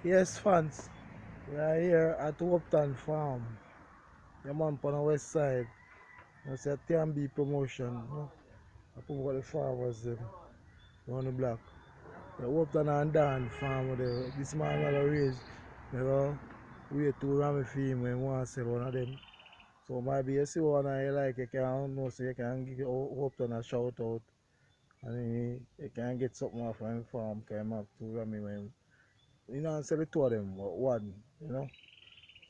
Yes, fans. We are here at Hopeton Farm. The man on the west side. It's a TMB promotion. I promote the farmers on the block. The Hopeton and Dan farm. This man will raise. They go wait to ram for him when he wants to sell one of them. So maybe you see one and you like, you can know, so you can give Hopeton a shout out. And then you can get something off from him farm. Come up to ram when you know, sell the two of them, but one, you know.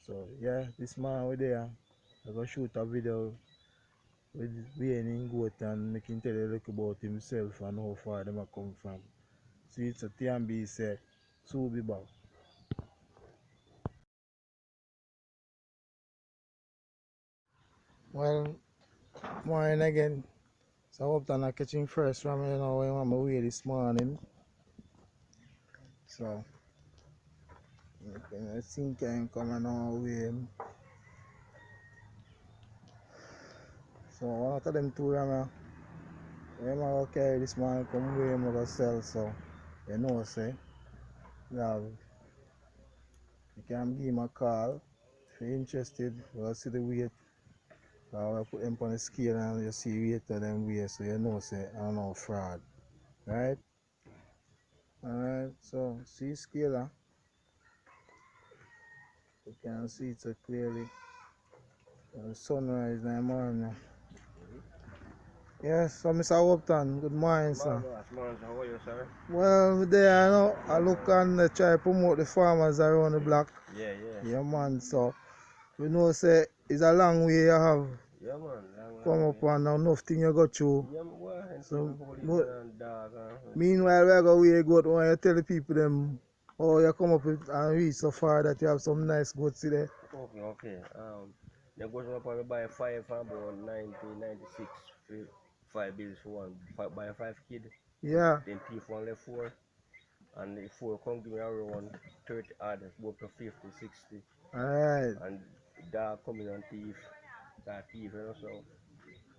So yeah, this man over there, I go shoot a video with Wayne in goat and make him tell you a little about himself and how far them a come from. See, it's a TMB say, so be back. Well, morning again. So I hope I'm catching first from you know when I'm away this morning. So I think I'm coming on away. So one of them two I'm gonna carry this man come away I'm gonna sell, so you know say yeah, you can give him a call if you're interested. We'll see the weight. I'll put them on the scale and you see weight of them weight, so you know say I don't know fraud. Right? Alright, so see scale, you can see it so clearly. The sunrise in the morning. Yes, so Mr. Hopeton, good morning, sir. Morning, how are you, sir? Well, there you know, I look and try to promote the farmers around the block. Yeah. Yeah, man, so we know say it's a long way you have Yeah, man. come up and enough thing you go through. Yeah, man. Well, So, but, and dog, meanwhile, we go way good when you tell the people them how you come up with and reach so far that you have some nice goats there. Okay. They go to probably buy five for about 96 five bills for one. Buy five kid. Yeah. Then thief one left four. And the four come give me around 30 others, go up to 50, 60. Alright. And dog coming on thief. Start thief, you know, so.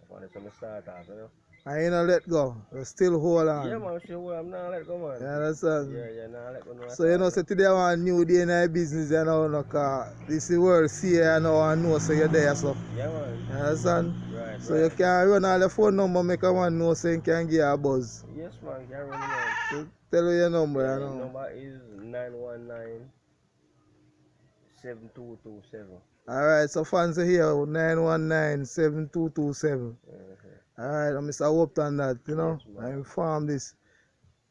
When it's on the start off, you know. I ain't let go. You still hold on. Yeah, man, sure, I'm not let go, man. You understand? Yeah, nah, let go, no. So you know, so today I want new day in our business, you know, no, cause this is the world see you know and know so you're there, so. Yeah, man. You understand? Right, so you can run all the phone number, make a man know so you can give a buzz. Yes, man, can run, man. So tell me your number, Yeah, you know. number is 919-7227. Alright, so fancy here, 919-7227. Alright, I'm Mr. Hopeton that, you know. Yes, I inform this.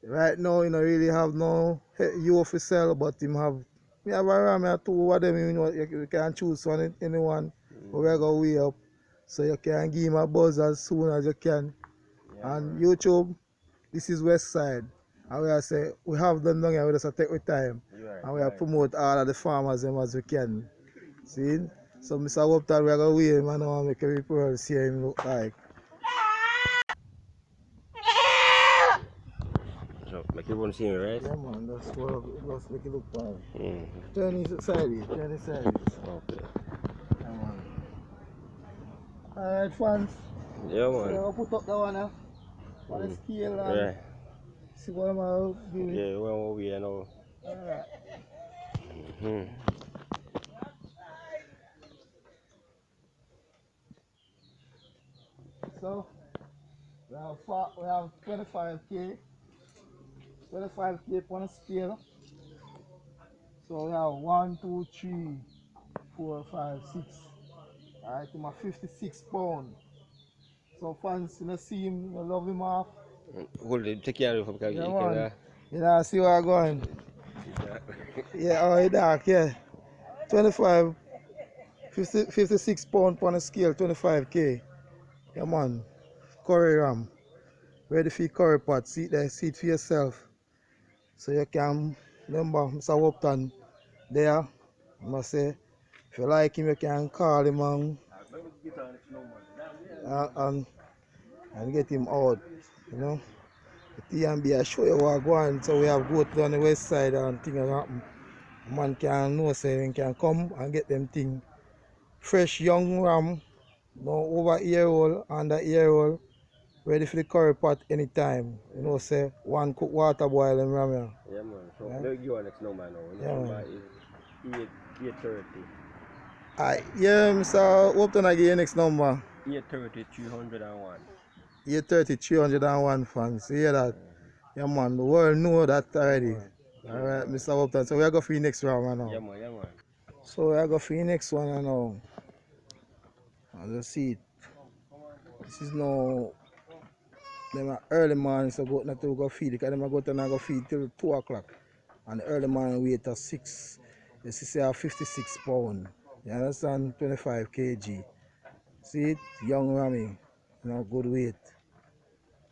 Right now, you know, really have no you for sell, but him have me have a ram or two of them, you know, you can choose one anyone who will go way up. So you can give him a buzz as soon as you can. Yeah, and man. YouTube, this is Westside. And we are say we have them down here, we just take our time. Right, And we are promote all of the farmers them as we can. See? So Mr. Hopeton, we are going to wait him and now make every people see him look like. So, make everyone see me, right? Yeah man, that's what let's make it look fine. Mm-hmm. Turn it sideways, turn it sideways. Okay. Yeah man. Alright fans. Yeah, man. So I'll put up that one now. On the scale and Right. see what I'm doing. Yeah, well, we know. Alright. Mm-hmm. So we have 25k. 25k on a scale. So we have 1, 2, 3, 4, 5, 6. Alright, I'm a 56 pound. So fans, you know, see him, you love him off. Hold it, take care of him because Yeah, you man. can. You know, see where I'm going. Yeah, oh, dark, yeah. 25, 56 pound on a scale, 25k. Yeah, man. Curry ram. Ready for your curry pot. See it there, see it for yourself. So you can remember Mr. Hopeton there. I must say, if you like him, you can call him and get him out. You know, the TMB I show you what going. So we have goat on the west side and things happen. Man can know say he can come and get them thing. Fresh young ram, no over year old, under year old, ready for the curry pot anytime. You know say one cook water boil them ram here. Yeah, man. So Yeah, Let me give you our next number now. Next yeah number man. is 830. Alright, yeah, Mr. Hopeton, I give you next number. 830 301. 830 301 fans. You hear that? Yeah man, the world know that Yeah, already. man. Yeah, Alright, man. Mr. Hopeton. So we are going for the next round right Yeah, now. man. Yeah, man. So we are going for the next one right now. As you see it. This is no them are early morning, so go not to go feed because them are go to go feed till 2 o'clock. And the early morning weight of 6. You see say 56 pound. You understand? 25 kg. See it? Young Rami. You know, good weight.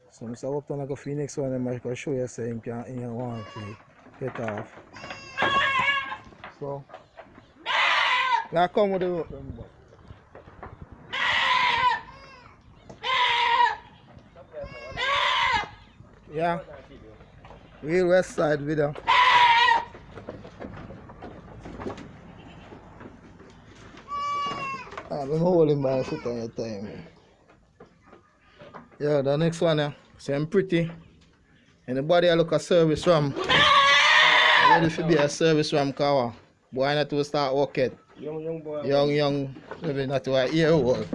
So Mr. Upton I go for the next one and I can show you say him can in want to get off. So now come with the rope them boy. Yeah. Real Westside video. I don't know holding by foot on your time. Yeah, the next one yeah. Same pretty. Anybody look a service ram. Ready to be a service ram car. Boy not to start working. Young boy. Young, maybe not to a year old.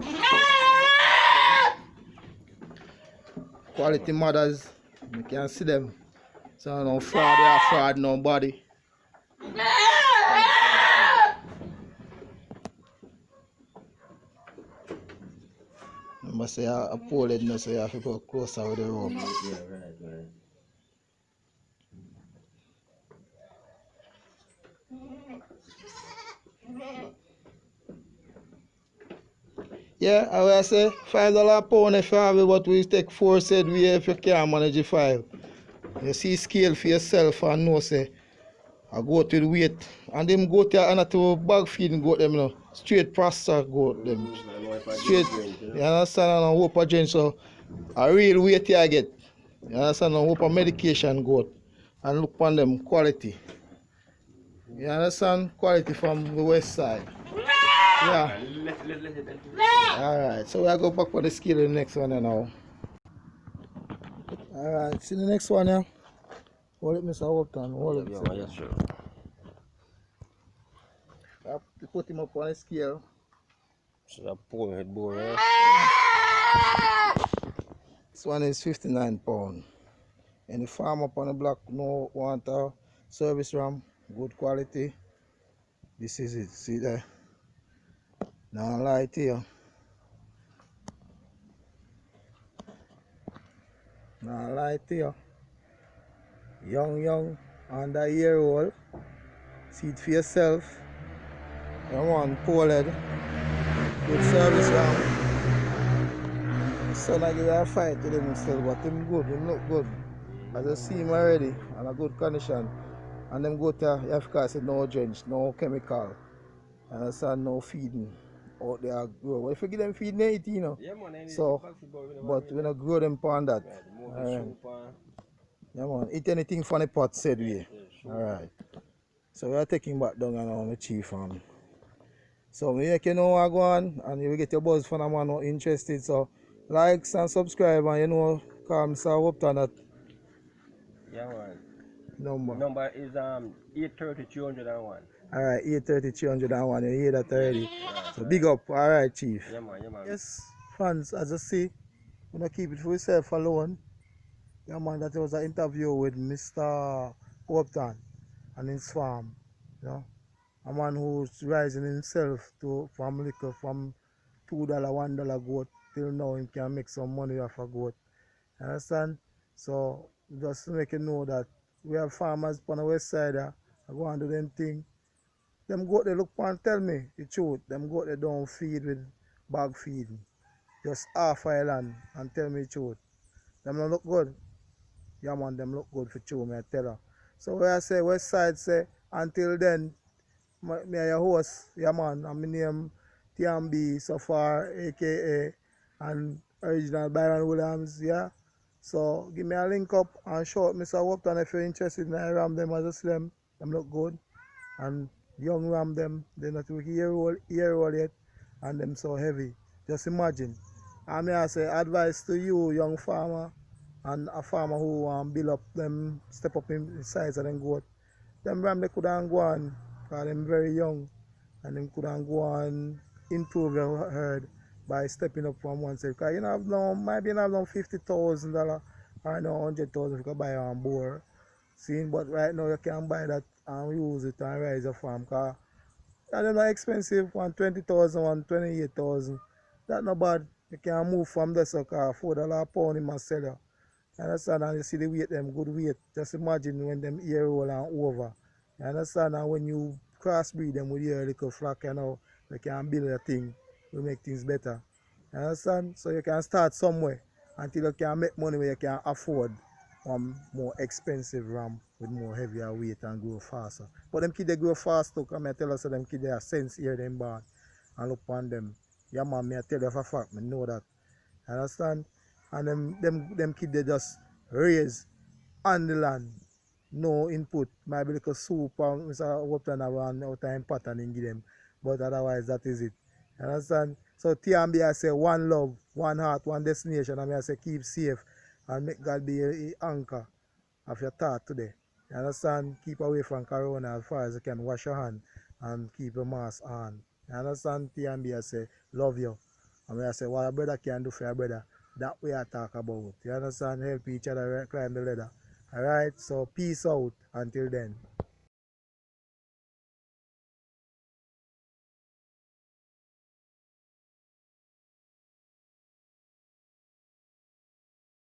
Quality mothers, you can see them. So no fraud, they are fraud nobody. I must say a pole head now, so you have to go closer with the rope. Yeah, right. Yeah, I will say $5 a pound if you have it, but we take 4 said we if you can't manage the 5. You see scale for yourself and know say I go to the weight. And them go to another bag feeding goat them you know. Straight processor goat them. Straight, you understand, and a hope of drink, so a real weight you get. You understand, a hope of medication goat. And look on them quality. You understand? Quality from the west side. Yeah. Alright, so we'll go back for the scale in the next one now. Alright, see the next one now. Hold it, Mr. Hopeton. Hold it. Yeah, yes, sure. I have to put him up on the scale. So that poor head boy, eh? This one is 59 pounds. And the farm up on the block no want a service ram, good quality. This is it. See there? Now lie to you. Now lie to you. Young, under a year old. See it for yourself. You want pole head. Good service ram. Son I give a fight to them himself, but him good, him look good. As I see him already, and a good condition. And them go to Africa, say no drench, no chemical. And I said no feeding out there grow. Well, if you give them feeding, they eat, you know. Yeah, man. So, but we don't grow them upon that. Alright. Yeah, man. Eat anything from the pot, said we. Alright. So we are taking back down and on the chief farm. So we make you know what go on and you will get your buzz for the man who interested. So likes and subscribe and you know call Mr. Hopeton that Yeah, man. number. Number is 830 301. Alright, 830 301. You hear that already. So big up. Alright, chief. Yeah, man. Yes, fans, as I say, we don't keep it for yourself alone. Yeah, man, that was an interview with Mr. Hopeton and his farm. You know, a man who's rising himself to from liquor from $2, $1 goat till now he can make some money off a goat. You understand? So just to make you know that we have farmers on the west side there, I go and do them thing. Them goat they look and tell me the truth. Them goat they don't feed with bag feeding. Just half island and tell me the truth. Them don't look good. Yeah man, them look good for true, me I tell her. So where I say west side say until then me your host, yeah man, and my name TMB so far aka and original Byron Williams, yeah. So give me a link up and show up Mr. Hopeton if you're interested in I ram them as a slim. Them look good. And young ram them, they're not year old yet and them so heavy. Just imagine. I mean I say advice to you young farmer and a farmer who build up them step up in size of them goat. them ram they could have go on, because them very young, and them could have go on improve your herd by stepping up from one side. Because you know, have no, maybe you have no $50,000 or no 100,000 you can buy on board. See, but right now you can buy that and use it and raise a farm. Because they're not expensive, 120,000, 128,000. That's not bad. You can move from there, so $4 a pound in my cellar. You understand? And you see the weight, them good weight. Just imagine when them ear roll and over. You understand? And when you crossbreed them with your little flock, you know, they can build a thing to make things better. You understand? So you can start somewhere until you can make money where you can afford more expensive ram with more heavier weight and grow faster. But them kids they grow fast too, come I tell us so them kids they are sense here them born and look on them. Yeah man, me I tell you for a fact, me know that. Understand? And them kids they just raise on the land. No input. Maybe like a soup and Mr. Hopeton around out time pattern and give them. But otherwise that is it. Understand? So TMB I say one love, one heart, one destination, and I say keep safe and make God be your anchor of your thought today. You understand? Keep away from corona as far as you can. Wash your hand and keep your mask on. You understand? TMB I say love you. And I say what a brother can do for a brother. That way I talk about. You understand? Help each other climb the ladder. Alright, so peace out until then.